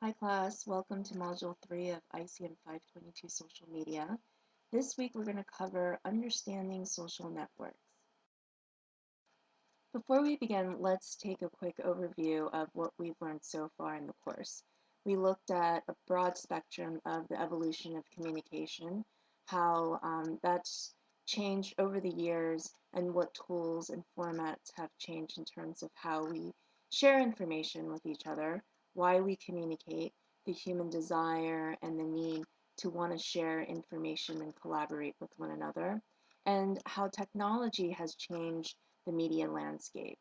Hi class, welcome to Module 3 of ICM522 Social Media. This week we're going to cover understanding social networks. Before we begin, let's take a quick overview of what we've learned so far in the course. We looked at a broad spectrum of the evolution of communication, how that's changed over the years, and what tools and formats have changed in terms of how we share information with each other, why we communicate, the human desire and the need to want to share information and collaborate with one another, and how technology has changed the media landscape.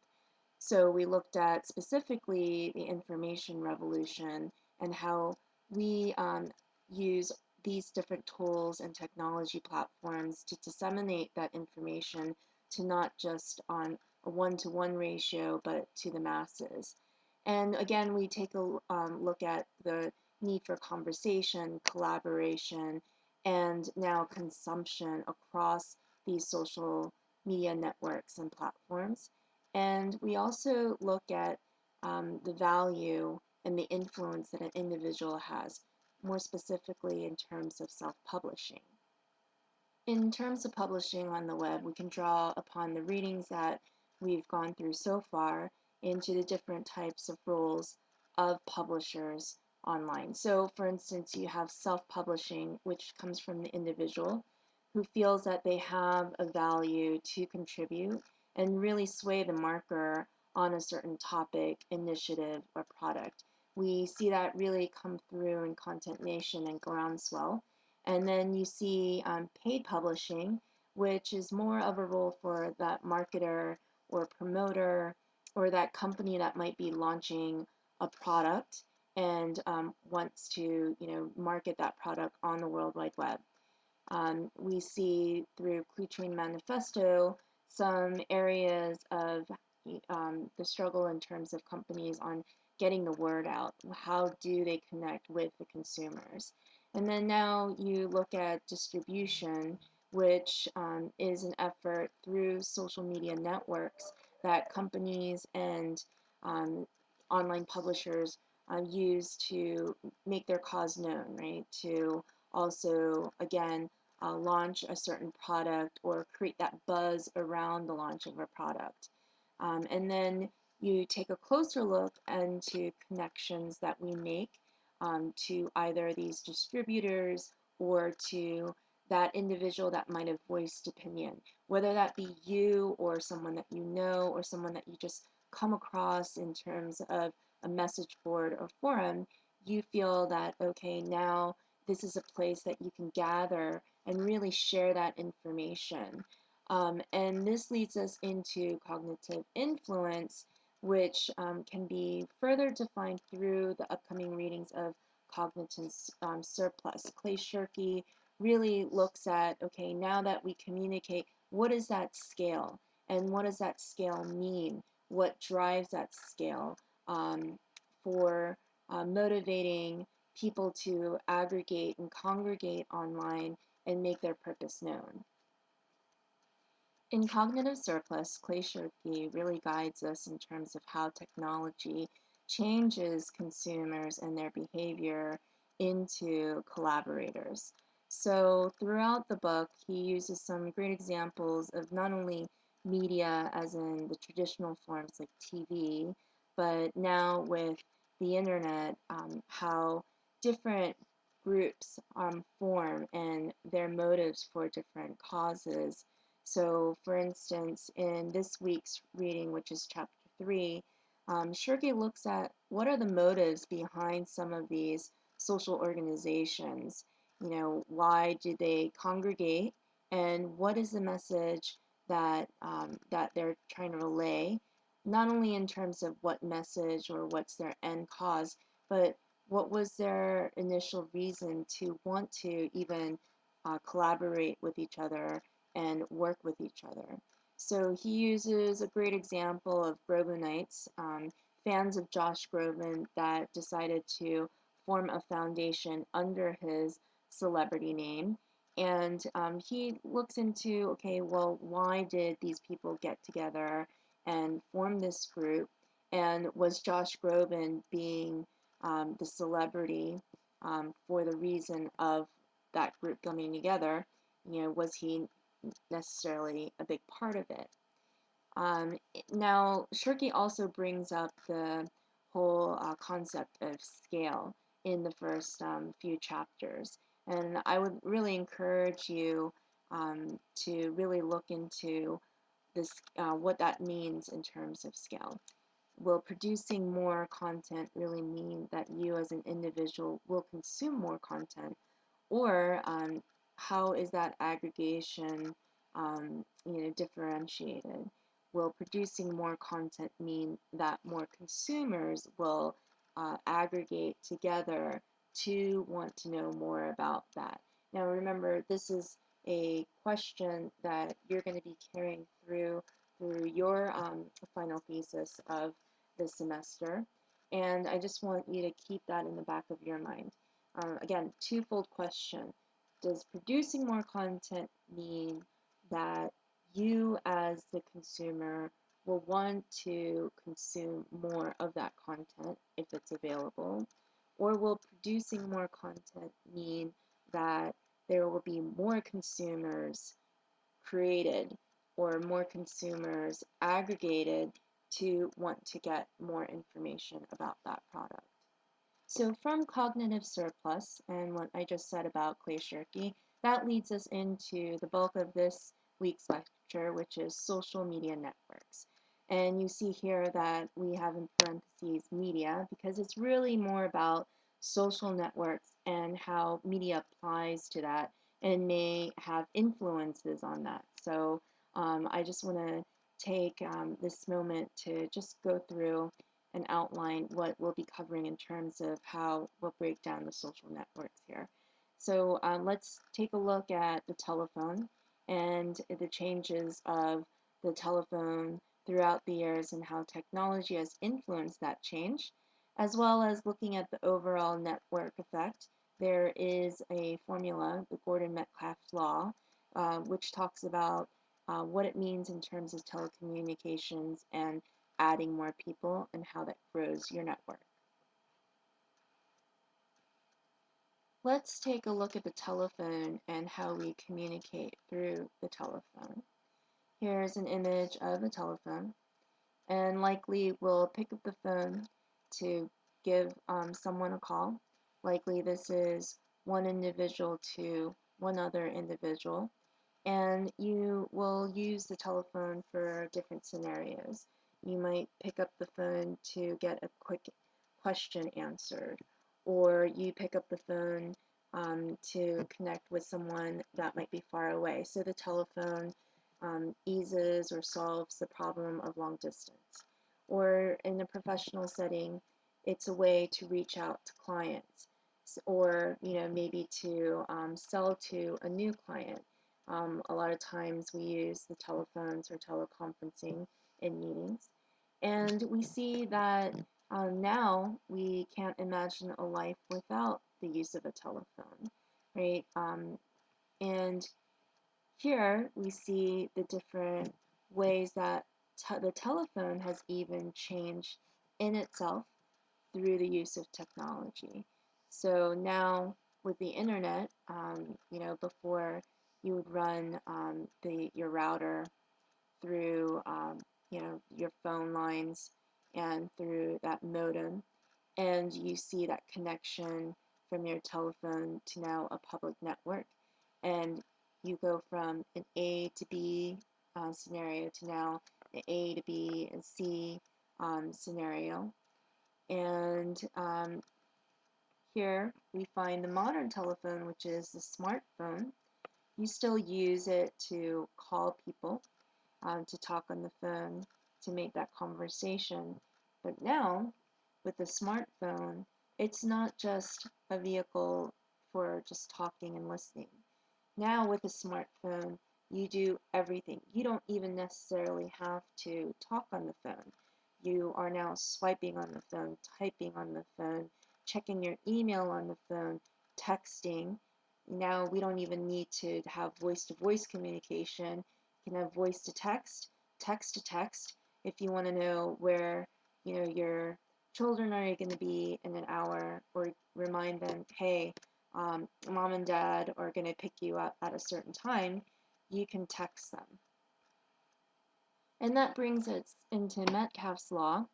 So we looked at specifically the information revolution and how we use these different tools and technology platforms to disseminate that information to not just on a one-to-one ratio, but to the masses. And again, we take a look at the need for conversation, collaboration, and now consumption across these social media networks and platforms. And we also look at the value and the influence that an individual has, more specifically in terms of self-publishing. In terms of publishing on the web, we can draw upon the readings that we've gone through so far into the different types of roles of publishers online. So, for instance, you have self-publishing, which comes from the individual who feels that they have a value to contribute and really sway the marker on a certain topic, initiative, or product. We see that really come through in Content Nation and Groundswell. And then you see paid publishing, which is more of a role for that marketer or promoter or that company that might be launching a product and wants to, market that product on the World Wide Web. We see through Cluetrain Manifesto some areas of the struggle in terms of companies on getting the word out. How do they connect with the consumers? And then now you look at distribution, which is an effort through social media networks that companies and online publishers use to make their cause known, right? To also, again, launch a certain product or create that buzz around the launch of a product. And then you take a closer look into connections that we make to either these distributors or to that individual that might have voiced opinion, whether that be you or someone that you know or someone that you just come across in terms of a message board or forum. You feel that, okay, now this is a place that you can gather and really share that information. And this leads us into cognitive influence, which can be further defined through the upcoming readings of Cognitive Surplus. Clay Shirky really looks at, okay, now that we communicate, what is that scale? And what does that scale mean? What drives that scale for motivating people to aggregate and congregate online and make their purpose known? In Cognitive Surplus, Clay Shirky really guides us in terms of how technology changes consumers and their behavior into collaborators. So throughout the book, he uses some great examples of not only media as in the traditional forms like TV, but now with the internet, how different groups form and their motives for different causes. So, for instance, in this week's reading, which is chapter 3, Shirky looks at what are the motives behind some of these social organizations. Why do they congregate, and what is the message that they're trying to relay? Not only in terms of what message or what's their end cause, but what was their initial reason to want to even collaborate with each other and work with each other. So he uses a great example of Grovenites, fans of Josh Groban that decided to form a foundation under his celebrity name. And he looks into, okay, well, why did these people get together and form this group? And was Josh Groban being the celebrity for the reason of that group coming together. Was he necessarily a big part of it? Now, Shirky also brings up the whole concept of scale in the first few chapters. And I would really encourage you to really look into this, what that means in terms of scale. Will producing more content really mean that you as an individual will consume more content? Or how is that aggregation differentiated? Will producing more content mean that more consumers will aggregate together to want to know more about that? Now remember, this is a question that you're going to be carrying through your final thesis of the semester. And I just want you to keep that in the back of your mind. Again, twofold question. Does producing more content mean that you as the consumer will want to consume more of that content if it's available? Or will producing more content mean that there will be more consumers created or more consumers aggregated to want to get more information about that product? So from cognitive surplus and what I just said about Clay Shirky, that leads us into the bulk of this week's lecture, which is social media networks. And you see here that we have in parentheses media because it's really more about social networks and how media applies to that and may have influences on that. So I just want to take this moment to just go through and outline what we'll be covering in terms of how we'll break down the social networks here. So let's take a look at the telephone and the changes of the telephone throughout the years and how technology has influenced that change, as well as looking at the overall network effect. There is a formula, the Gordon-Metcalfe law, which talks about what it means in terms of telecommunications and adding more people and how that grows your network. Let's take a look at the telephone and how we communicate through the telephone. Here's an image of a telephone, and likely we'll pick up the phone to give someone a call. Likely this is one individual to one other individual, and you will use the telephone for different scenarios. You might pick up the phone to get a quick question answered, or you pick up the phone to connect with someone that might be far away. So the telephone eases or solves the problem of long distance. Or in a professional setting, it's a way to reach out to clients, or maybe to sell to a new client. A lot of times we use the telephones or teleconferencing in meetings. And we see that now we can't imagine a life without the use of a telephone, right? And here we see the different ways that the telephone has even changed in itself through the use of technology. So now with the internet, before you would run your router through your phone lines and through that modem, and you see that connection from your telephone to now a public network, and you go from an A to B scenario to now an A to B and C scenario. And here we find the modern telephone, which is the smartphone. You still use it to call people, to talk on the phone, to make that conversation. But now, with the smartphone, it's not just a vehicle for just talking and listening. Now, with a smartphone, you do everything. You don't even necessarily have to talk on the phone. You are now swiping on the phone, typing on the phone, checking your email on the phone, texting. Now we don't even need to have voice-to-voice communication. You can have voice to text to text. If you want to know where your children are going to be in an hour, or remind them, hey, mom and dad are going to pick you up at a certain time, you can text them. And that brings us into Metcalfe's law,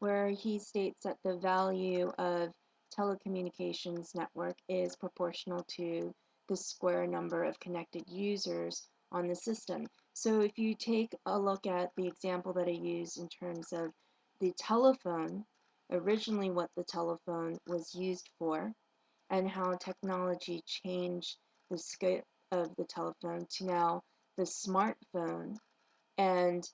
where he states that the value of telecommunications network is proportional to the square number of connected users on the system. So if you take a look at the example that I used in terms of the telephone, originally what the telephone was used for, and how technology changed the scope of the telephone to now the smartphone, and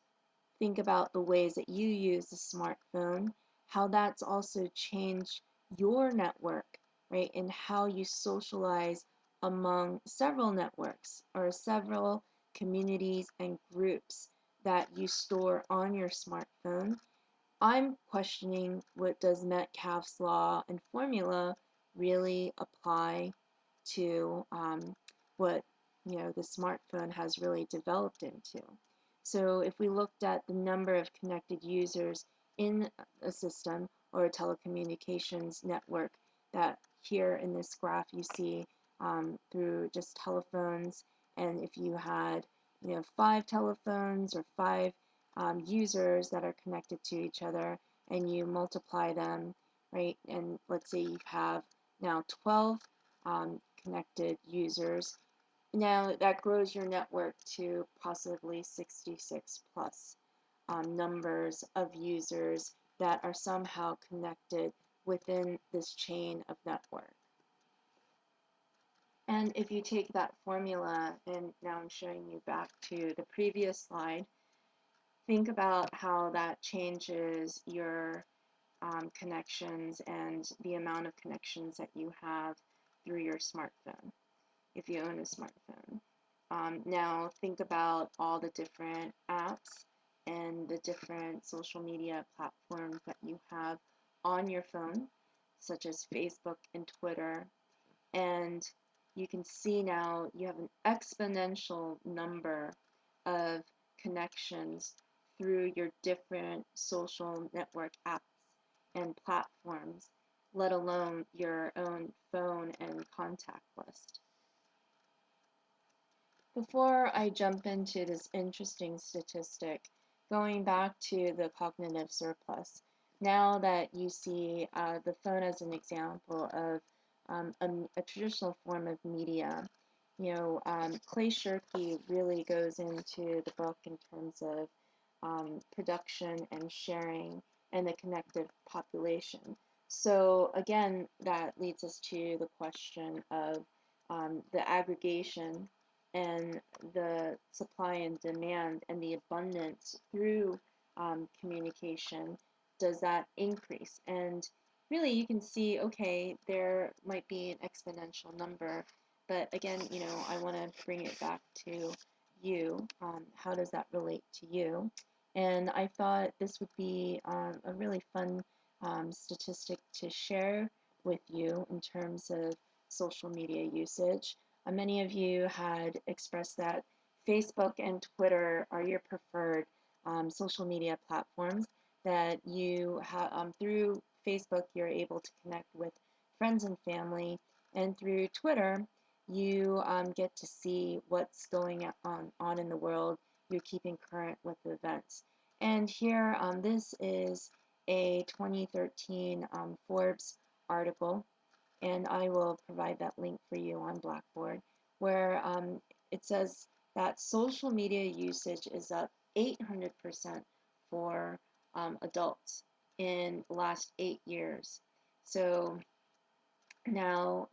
think about the ways that you use the smartphone, how that's also changed your network, right? And how you socialize among several networks or several communities and groups that you store on your smartphone. I'm questioning, what does Metcalfe's law and formula really apply to what the smartphone has really developed into. So if we looked at the number of connected users in a system or a telecommunications network, that here in this graph you see through just telephones, and if you had 5 telephones or 5 users that are connected to each other, and you multiply them, right? And let's say you have now 12 connected users. Now that grows your network to possibly 66 plus numbers of users that are somehow connected within this chain of network. And if you take that formula, and now I'm showing you back to the previous slide, think about how that changes your connections and the amount of connections that you have through your smartphone, if you own a smartphone. Now think about all the different apps and the different social media platforms that you have on your phone, such as Facebook and Twitter, and you can see now you have an exponential number of connections through your different social network apps and platforms, let alone your own phone and contact list. Before I jump into this interesting statistic, going back to the cognitive surplus, now that you see the phone as an example of a traditional form of media, Clay Shirky really goes into the book in terms of production and sharing and the connected population. So again, that leads us to the question of the aggregation and the supply and demand and the abundance through communication. Does that increase? And really you can see, okay, there might be an exponential number, but again, I want to bring it back to you. How does that relate to you? And I thought this would be a really fun statistic to share with you in terms of social media usage. Many of you had expressed that Facebook and Twitter are your preferred social media platforms, that you have through Facebook you're able to connect with friends and family, and through Twitter you get to see what's going on in the world. You're keeping current with the events. And here, this is a 2013 Forbes article, and I will provide that link for you on Blackboard, where it says that social media usage is up 800% for adults in the last 8 years. So now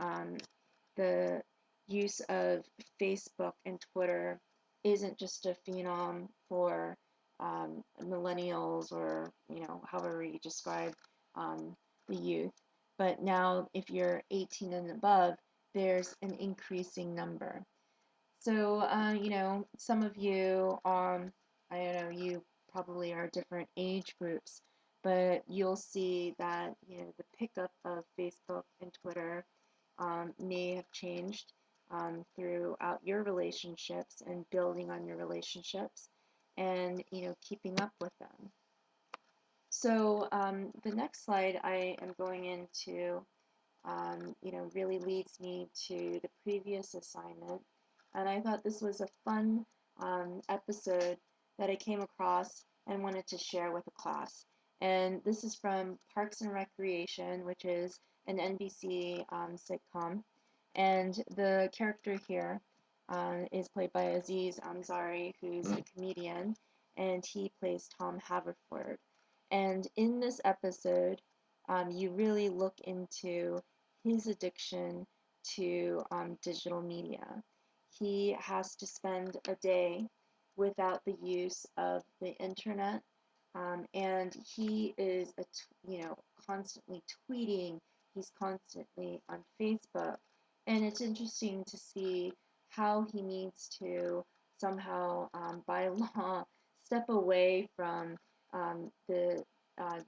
the use of Facebook and Twitter isn't just a phenom for millennials, or however you describe the youth, but now if you're 18 and above, there's an increasing number. So some of you I don't know, you probably are different age groups, but you'll see that the pickup of Facebook and Twitter may have changed throughout your relationships and building on your relationships and keeping up with them. So the next slide I am going into, really leads me to the previous assignment. And I thought this was a fun episode that I came across and wanted to share with the class. And this is from Parks and Recreation, which is an NBC sitcom. And the character here is played by Aziz Ansari, who's a comedian, and he plays Tom Haverford. And in this episode, you really look into his addiction to digital media. He has to spend a day without the use of the internet, and he is, constantly tweeting. He's constantly on Facebook, and it's interesting to see how he needs to somehow, by law, step away from the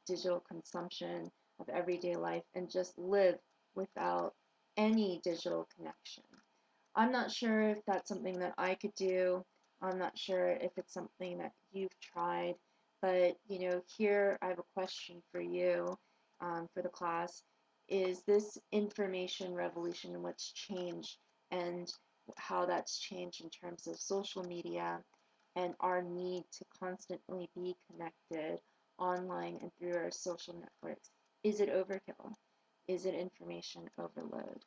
digital consumption of everyday life and just live without any digital connection. I'm not sure if that's something that I could do. I'm not sure if it's something that you've tried, but here I have a question for you, for the class. Is this information revolution and what's changed and how that's changed in terms of social media and our need to constantly be connected online and through our social networks? Is it overkill? Is it information overload?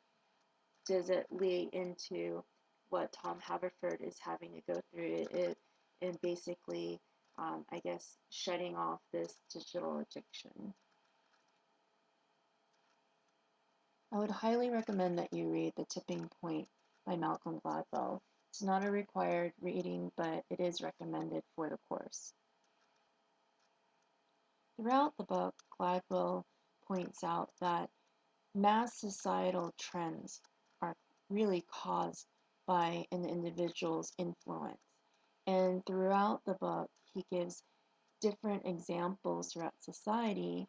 Does it lead into what Tom Haverford is having to go through and basically, I guess, shutting off this digital addiction? I would highly recommend that you read The Tipping Point by Malcolm Gladwell. It's not a required reading, but it is recommended for the course. Throughout the book, Gladwell points out that mass societal trends are really caused by an individual's influence. And throughout the book, he gives different examples throughout society,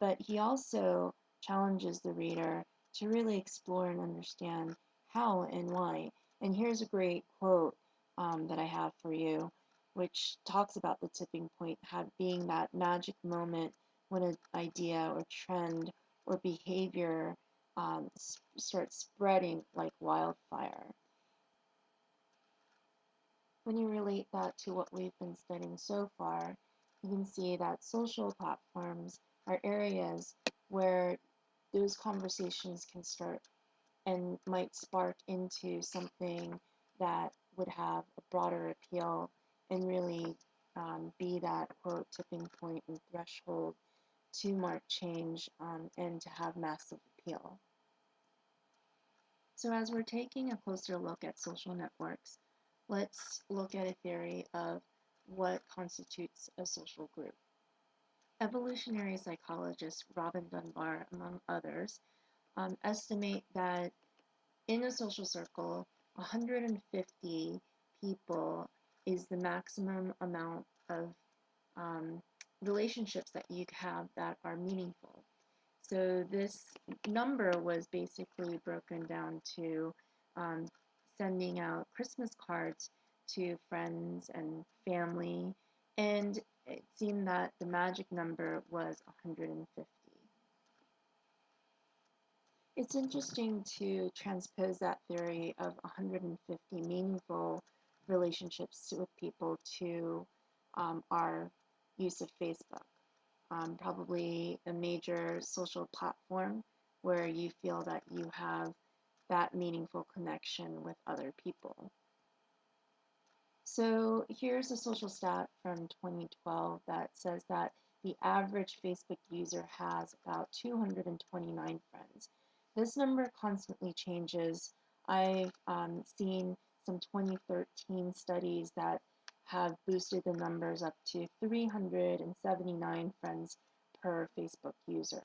but he also challenges the reader to really explore and understand how and why. And here's a great quote that I have for you, which talks about the tipping point being that magic moment when an idea or trend or behavior starts spreading like wildfire. When you relate that to what we've been studying so far, you can see that social platforms are areas where those conversations can start and might spark into something that would have a broader appeal and really be that quote tipping point and threshold to mark change and to have massive appeal. So as we're taking a closer look at social networks, let's look at a theory of what constitutes a social group. Evolutionary psychologist Robin Dunbar, among others, estimate that in a social circle, 150 people is the maximum amount of relationships that you have that are meaningful. So this number was basically broken down to um, sending out Christmas cards to friends and family, and it seemed that the magic number was 150. It's interesting to transpose that theory of 150 meaningful relationships with people to our use of Facebook. Probably a major social platform where you feel that you have that meaningful connection with other people. So here's a social stat from 2012 that says that the average Facebook user has about 229 friends. This number constantly changes. I've seen some 2013 studies that have boosted the numbers up to 379 friends per Facebook user.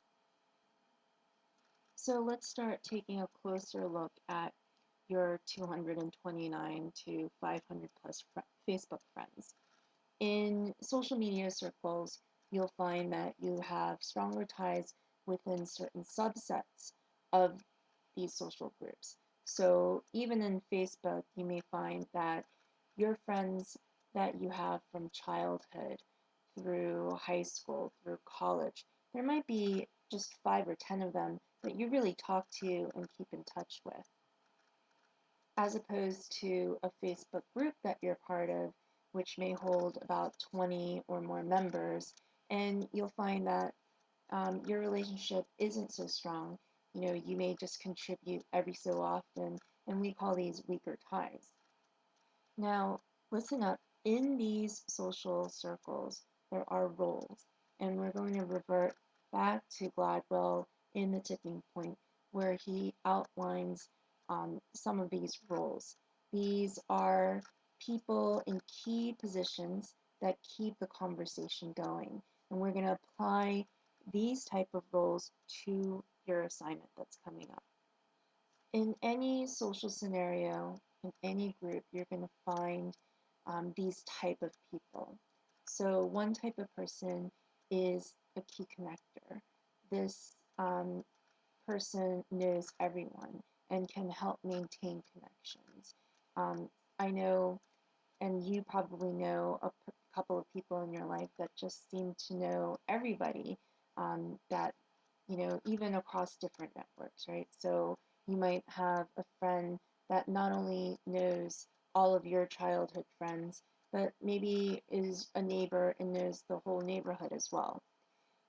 So let's start taking a closer look at your 229 to 500 plus Facebook friends. In social media circles, you'll find that you have stronger ties within certain subsets of these social groups. So even in Facebook, you may find that your friends that you have from childhood through high school, through college. There might be just 5 or 10 of them that you really talk to and keep in touch with, as opposed to a Facebook group that you're part of, which may hold about 20 or more members, and you'll find that your relationship isn't so strong. You may just contribute every so often, and we call these weaker ties. Now, listen up. In these social circles, there are roles, and we're going to revert back to Gladwell in The Tipping Point, where he outlines some of these roles. These are people in key positions that keep the conversation going, and we're going to apply these type of roles to your assignment that's coming up. In any social scenario, in any group, you're going to find these type of people. So one type of person is a key connector. This person knows everyone and can help maintain connections. I know, and you probably know, a couple of people in your life that just seem to know everybody, that, even across different networks, right? So you might have a friend that not only knows all of your childhood friends, but maybe is a neighbor and knows the whole neighborhood as well.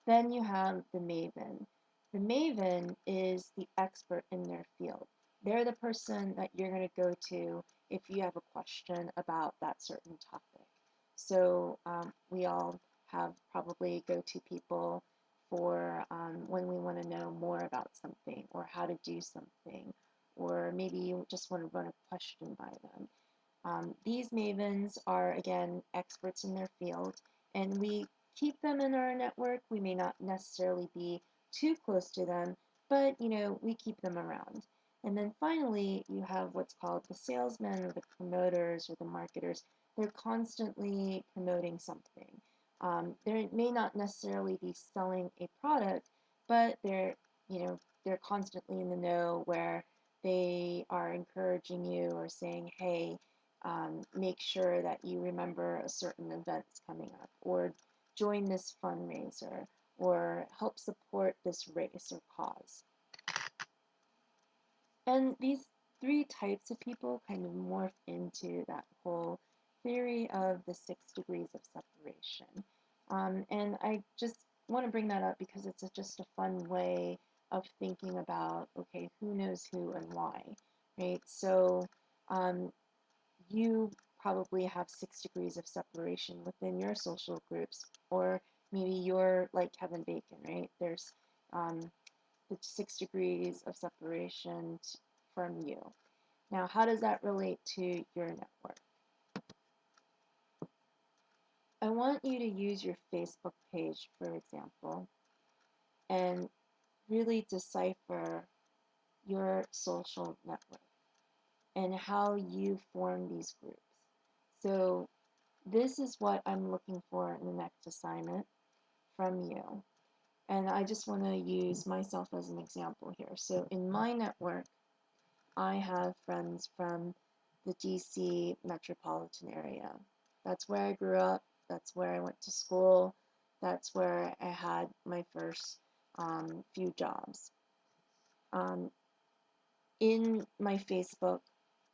Then you have the maven. The maven is the expert in their field. They're the person that you're going to go to if you have a question about that certain topic. So we all have probably go-to people for when we want to know more about something or how to do something, or maybe you just want to run a question by them. These mavens are, again, experts in their field, and we keep them in our network. We may not necessarily be too close to them, but we keep them around. And then finally, you have what's called the salesmen or the promoters or the marketers. They're constantly promoting something. They may not necessarily be selling a product, but they're constantly in the know, where they are encouraging you or saying, hey, make sure that you remember a certain event's coming up, or join this fundraiser, or help support this race or cause. And these three types of people kind of morph into that whole theory of the 6 degrees of separation. And I just want to bring that up because it's just a fun way of thinking about, okay, who knows who and why, right? So you probably have 6 degrees of separation within your social groups, or maybe you're like Kevin Bacon, right? There's the 6 degrees of separation from you. Now, how does that relate to your network? I want you to use your Facebook page, for example, and really decipher your social network and how you form these groups. So this is what I'm looking for in the next assignment from you. And I just want to use myself as an example here. So in my network, I have friends from the DC metropolitan area. That's where I grew up. That's where I went to school. That's where I had my first few jobs. In my Facebook,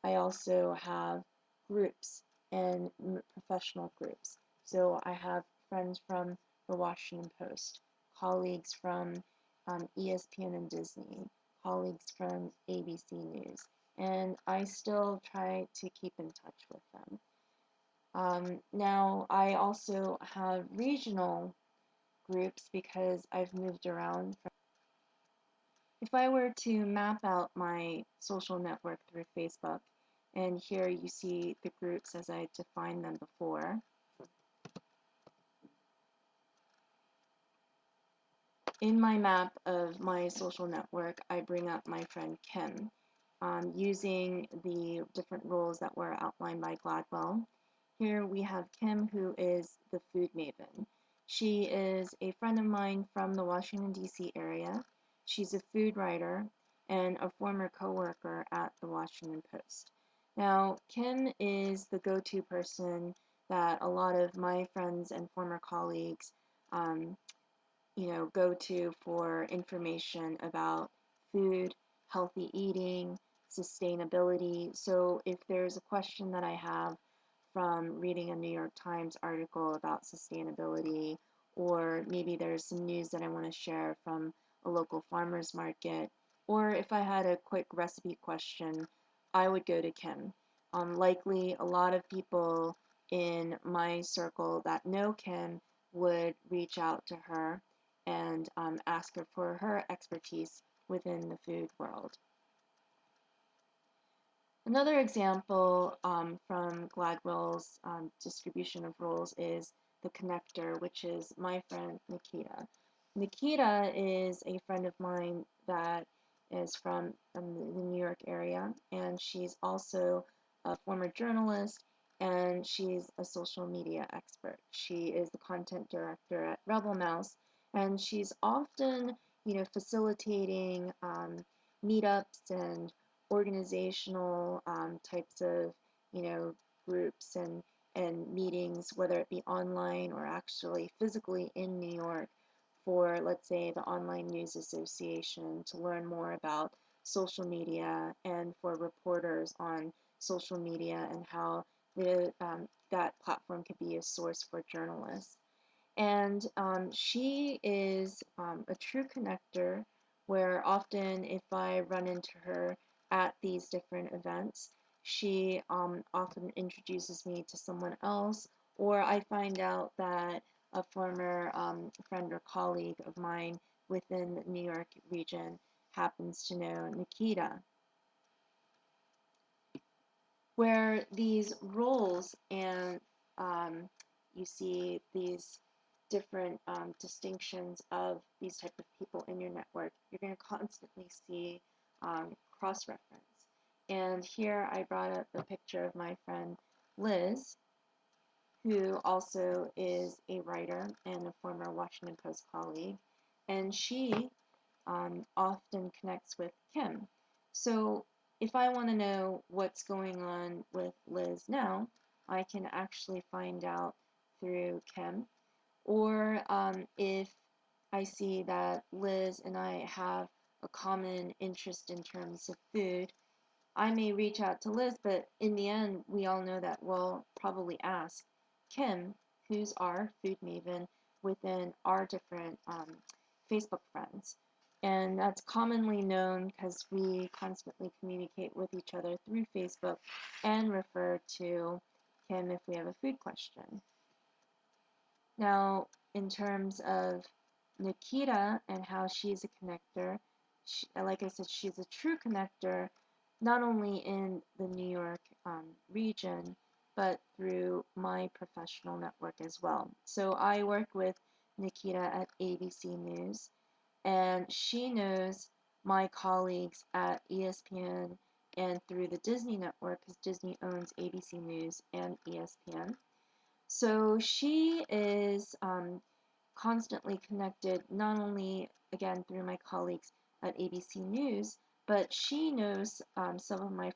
I also have groups and professional groups. So I have friends from the Washington Post, colleagues from ESPN and Disney, colleagues from ABC News, and I still try to keep in touch with them. Now, I also have regional groups because I've moved around. If I were to map out my social network through Facebook, and here you see the groups as I defined them before. In my map of my social network, I bring up my friend Kim, using the different roles that were outlined by Gladwell. Here we have Kim, who is the food maven. She is a friend of mine from the Washington, D.C. area. She's a food writer and a former coworker at the Washington Post. Now, Kim is the go-to person that a lot of my friends and former colleagues um, go to for information about food, healthy eating, sustainability. So if there's a question that I have from reading a New York Times article about sustainability, or maybe there's some news that I want to share from a local farmer's market, or if I had a quick recipe question, I would go to Kim. Likely a lot of people in my circle that know Kim would reach out to her and ask her for her expertise within the food world. Another example from Gladwell's distribution of roles is the connector, which is my friend Nikita. Nikita is a friend of mine that is from the New York area, and she's also a former journalist, and she's a social media expert. She is the content director at Rebel Mouse, and she's often, facilitating meetups and organizational types of groups and meetings, whether it be online or actually physically in New York, for, let's say, the Online News Association, to learn more about social media, and for reporters on social media and how that platform could be a source for journalists. And she is a true connector, where often if I run into her at these different events, she often introduces me to someone else, or I find out that a former friend or colleague of mine within the New York region happens to know Nikita, where these roles and um, you see these different distinctions of these type of people in your network, you're going to constantly see cross-reference. And here I brought up a picture of my friend Liz, who also is a writer and a former Washington Post colleague, and she often connects with Kim. So if I want to know what's going on with Liz now, I can actually find out through Kim. Or if I see that Liz and I have a common interest in terms of food, I may reach out to Liz, but in the end, we all know that we'll probably ask Kim, who's our food maven within our different Facebook friends. And that's commonly known because we constantly communicate with each other through Facebook and refer to Kim if we have a food question. Now, in terms of Nikita and how she's a connector, like I said, she's a true connector, not only in the New York region, but through my professional network as well. So I work with Nikita at ABC News, and she knows my colleagues at ESPN and through the Disney network, because Disney owns ABC News and ESPN. So she is constantly connected, not only again through my colleagues at ABC News, but she knows some of my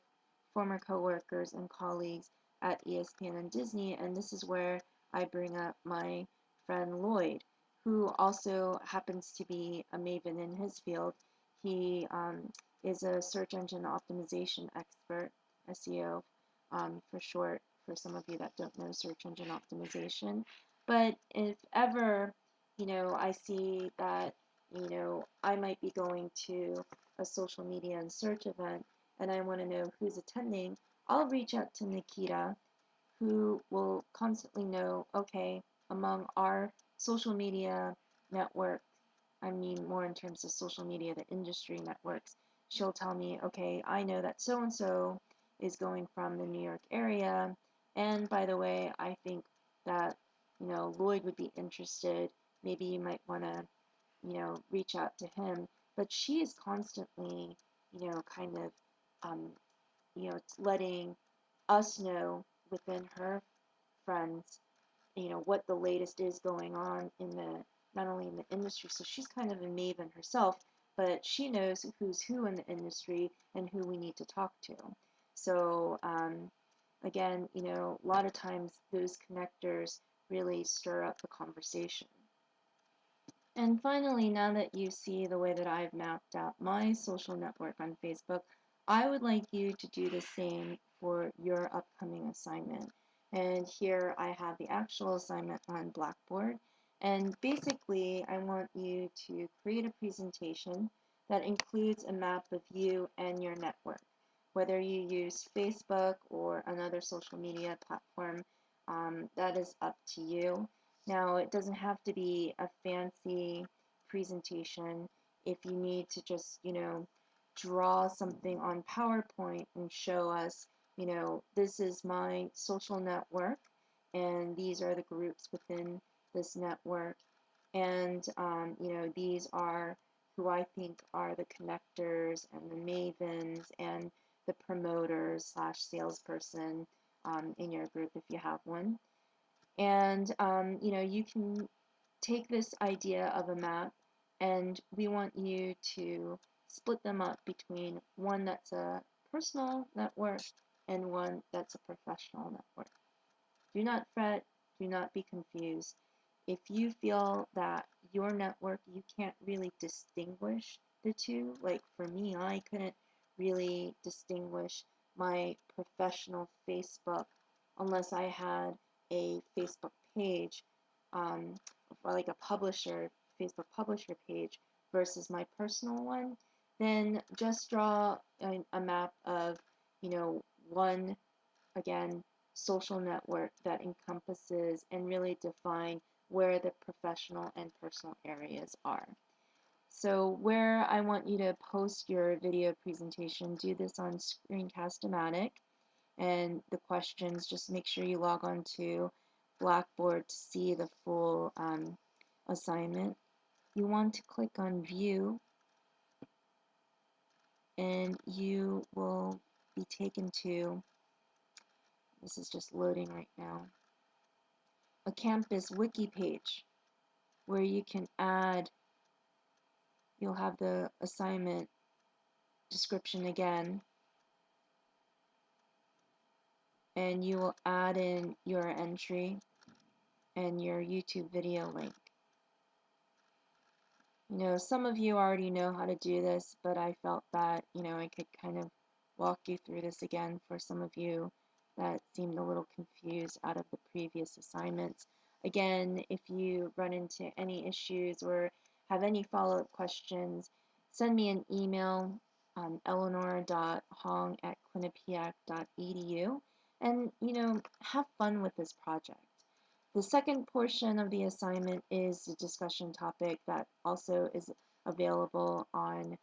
former coworkers and colleagues at ESPN and Disney, and this is where I bring up my friend Lloyd, who also happens to be a maven in his field. He is a search engine optimization expert, SEO for short, for some of you that don't know search engine optimization. But if ever, I see that, I might be going to a social media and search event and I want to know who's attending, I'll reach out to Nikita, who will constantly know, okay, among our social media network, I mean more in terms of social media, the industry networks, she'll tell me, okay, I know that so and so is going from the New York area, and by the way, I think that, Lloyd would be interested. Maybe you might want to, reach out to him. But she is constantly, kind of, um, letting us know within her friends, what the latest is going on in the, not only in the industry. So she's kind of a maven herself, but she knows who's who in the industry and who we need to talk to. So again, a lot of times those connectors really stir up the conversation. And finally, now that you see the way that I've mapped out my social network on Facebook, I would like you to do the same for your upcoming assignment. And here I have the actual assignment on Blackboard. And basically, I want you to create a presentation that includes a map of you and your network. Whether you use Facebook or another social media platform, that is up to you. Now, it doesn't have to be a fancy presentation. If you need to just, draw something on PowerPoint and show us, this is my social network, and these are the groups within this network, and, these are who I think are the connectors and the mavens and the promoters slash salesperson in your group if you have one. And you can take this idea of a map, and we want you to split them up between one that's a personal network and one that's a professional network. Do not fret, do not be confused. If you feel that your network, you can't really distinguish the two, like for me, I couldn't really distinguish my professional Facebook unless I had a Facebook page, or like a Facebook publisher page versus my personal one, then just draw a map of, one, again, social network that encompasses and really define where the professional and personal areas are. So where I want you to post your video presentation, do this on Screencast-O-Matic, and the questions, just make sure you log on to Blackboard to see the full assignment. You want to click on View, and you will be taken to, this is just loading right now, a campus wiki page where you can add, you'll have the assignment description again, and you will add in your entry and your YouTube video link. Some of you already know how to do this, but I felt that, I could kind of walk you through this again for some of you that seemed a little confused out of the previous assignments. Again, if you run into any issues or have any follow-up questions, send me an email, eleanor.hong@quinnipiac.edu, and, have fun with this project. The second portion of the assignment is the discussion topic that also is available on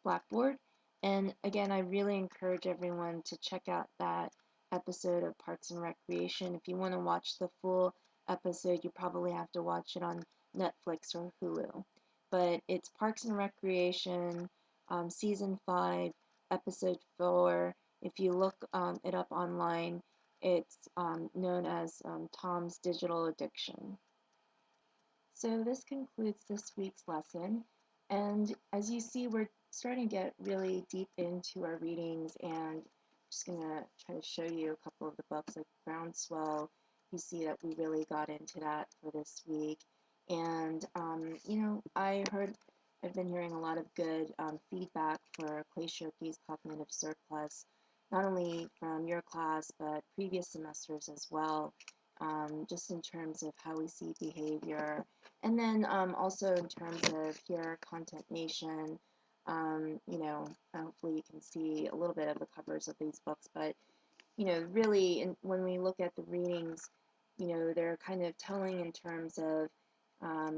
Blackboard. And again, I really encourage everyone to check out that episode of Parks and Recreation. If you want to watch the full episode, you probably have to watch it on Netflix or Hulu. But it's Parks and Recreation, Season 5, Episode 4. If you look it up online, it's known as Tom's Digital Addiction. So this concludes this week's lesson, and as you see, we're starting to get really deep into our readings, and I'm just going to try to show you a couple of the books, like Groundswell. You see that we really got into that for this week, and I've been hearing a lot of good feedback for Clay Shirky's Cognitive Surplus, not only from your class, but previous semesters as well, just in terms of how we see behavior. And then also in terms of here, Content Nation, hopefully you can see a little bit of the covers of these books, but, really, when we look at the readings, they're kind of telling in terms of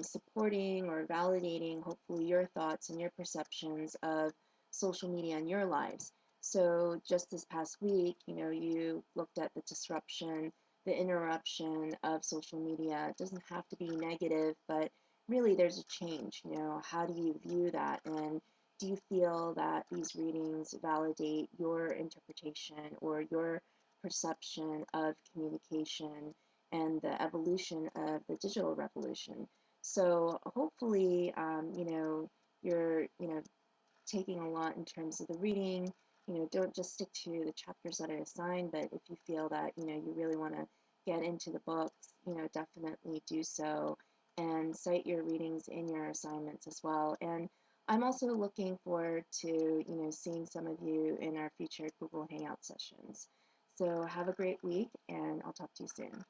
supporting or validating, hopefully, your thoughts and your perceptions of social media in your lives. So just this past week, you looked at the disruption, the interruption of social media. It doesn't have to be negative, but really there's a change. How do you view that? And do you feel that these readings validate your interpretation or your perception of communication and the evolution of the digital revolution? So hopefully, you're, taking a lot in terms of the reading. don't just stick to the chapters that I assign, but if you feel that, you really want to get into the books, definitely do so and cite your readings in your assignments as well. And I'm also looking forward to, seeing some of you in our future Google Hangout sessions. So have a great week, and I'll talk to you soon.